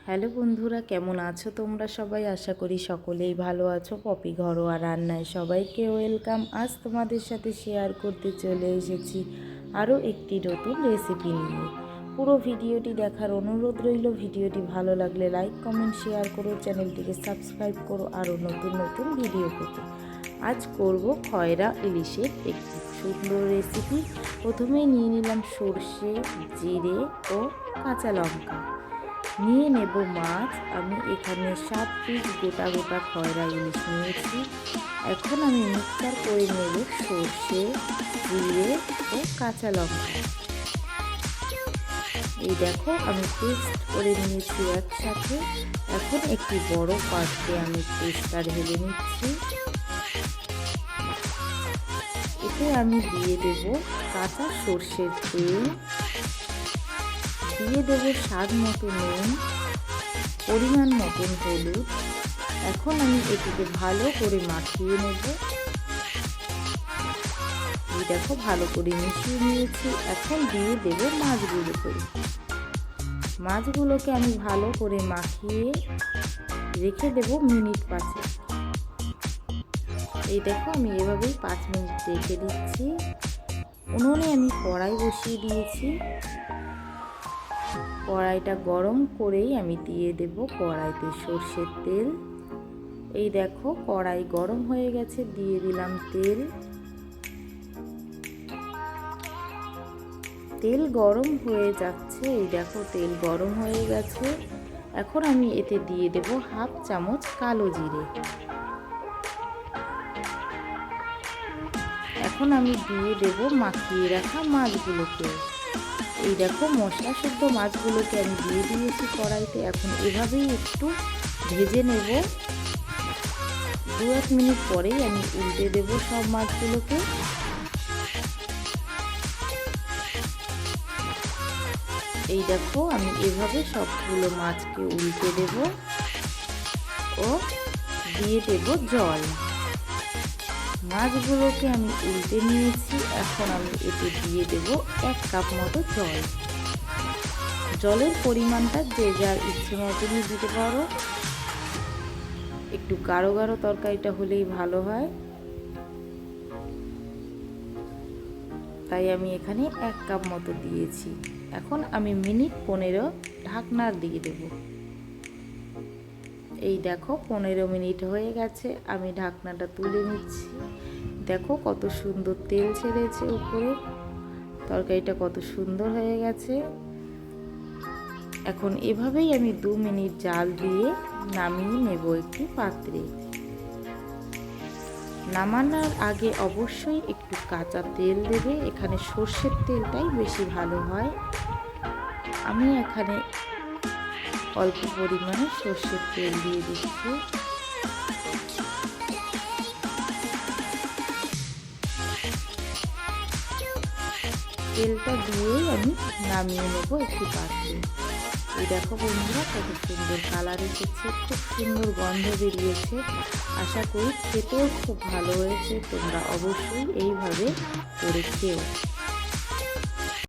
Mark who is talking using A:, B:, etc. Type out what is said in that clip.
A: Hello বন্ধুরা, কেমন আছো তোমরা সবাই? আশা করি সকলেই ভালো আছো। পপি ঘরোয়া রান্নায় সবাইকে ওয়েলকাম। আজ তোমাদের সাথে শেয়ার করতে চলে এসেছি আরও একটি নতুন রেসিপি নিয়ে। পুরো ভিডিওটি দেখার অনুরোধ রইল। ভিডিওটি ভালো লাগলে লাইক কমেন্ট শেয়ার করো, চ্যানেলটিকে সাবস্ক্রাইব করো আরও নতুন নতুন ভিডিও পেতে। আজ করব খয়রা ইলিশের একটি সুন্দর রেসিপি। প্রথমেই নিয়ে নিলাম সর্ষে, জিরে ও কাঁচা লঙ্কা। নিয়ে নেব মাছ। আমি এখানে 7 পিস গোটা গোটা খয়রা ইলিশ নিয়েছি। এখন আমি মিক্সচার করে নেব সর্ষে, জিরে ও কাঁচা লঙ্কা। এই দেখো আমি পেস্ট করে নিয়েছি একসাথে। এখন একটি বড় পাত্রে আমি পেস্টটা ঢেলে নিচ্ছি। এতে আমি দিয়ে দেব কাঁচা সর্ষের তেল, দিয়ে দেবো স্বাদ মতো নুন, পরিমাণ মতন হলুদ। এখন আমি এটিকে ভালো করে মাখিয়ে নেব। এই দেখো ভালো করে মিশিয়ে নিয়েছি। এখন দিয়ে দেব মাছগুলোকে আমি ভালো করে মাখিয়ে রেখে দেব মিনিট 5। এই দেখো আমি এভাবেই 5 মিনিট রেখে দিচ্ছি। উনুনে আমি কড়াই বসিয়ে দিয়েছি। কড়াইটা গরম করেই আমি দিয়ে দেব কড়াইতে সর্ষের তেল। এই দেখো কড়াই গরম হয়ে গেছে, দিয়ে দিলাম তেল। তেল গরম হয়ে যাচ্ছে। এই দেখো তেল গরম হয়ে গেছে। এখন আমি এতে দিয়ে দেব হাফ চামচ কালো জিরে। এখন আমি দিয়ে দেব মাখিয়ে রাখা মাছগুলোকে। এই দেখো মশলা শুদ্ধ মাছগুলোকে আমি দিয়ে দিয়েছি কড়াইতে। এখন এভাবেই একটু ভেজে নেব। 2-1 মিনিট পরেই আমি উল্টে দেব সব মাছগুলোকে। এই দেখো আমি এভাবে সবগুলো মাছকে উল্টে দেব ও দিয়ে দেব জল। মাছগুলোকে আমি উল্টে নিয়েছি। এখন আমি এতে দিয়ে দেব 1 কাপ মতো জল। জলের পরিমাণটা যে যার ইচ্ছে মতনই দিতে পারো। একটু গাঢ় গাঢ় তরকারিটা হলেই ভালো হয়, তাই আমি এখানে 1 কাপ মতো দিয়েছি। এখন আমি মিনিট 15 ঢাকনা দিয়ে দেব। এই দেখো 15 মিনিট হয়ে গেছে। আমি ঢাকনাটা তুলে নিচ্ছি। দেখো কত সুন্দর তেল ছেড়েছে উপরে। তরকারিটা কত সুন্দর হয়ে গেছে। এখন এভাবেই আমি 2 মিনিট জাল দিয়ে নামিয়ে নেব একটি পাত্রে। নামানোর আগে অবশ্যই একটু কাঁচা তেল দেবে। এখানে সর্ষের তেলটাই বেশি ভালো হয়। আমি এখানে অল্প পরিমাণে সর্ষের তেল দিয়ে দিচ্ছি। তেলটা দিয়েই আমি নামিয়ে নেব একটি পাত্রে। এই দেখো বন্ধুরা কত সুন্দর কালার এসেছে, খুব সুন্দর গন্ধ বেরিয়েছে। আশা করি খেতেও খুব ভালো হয়েছে। তোমরা অবশ্যই এইভাবে করে খেও।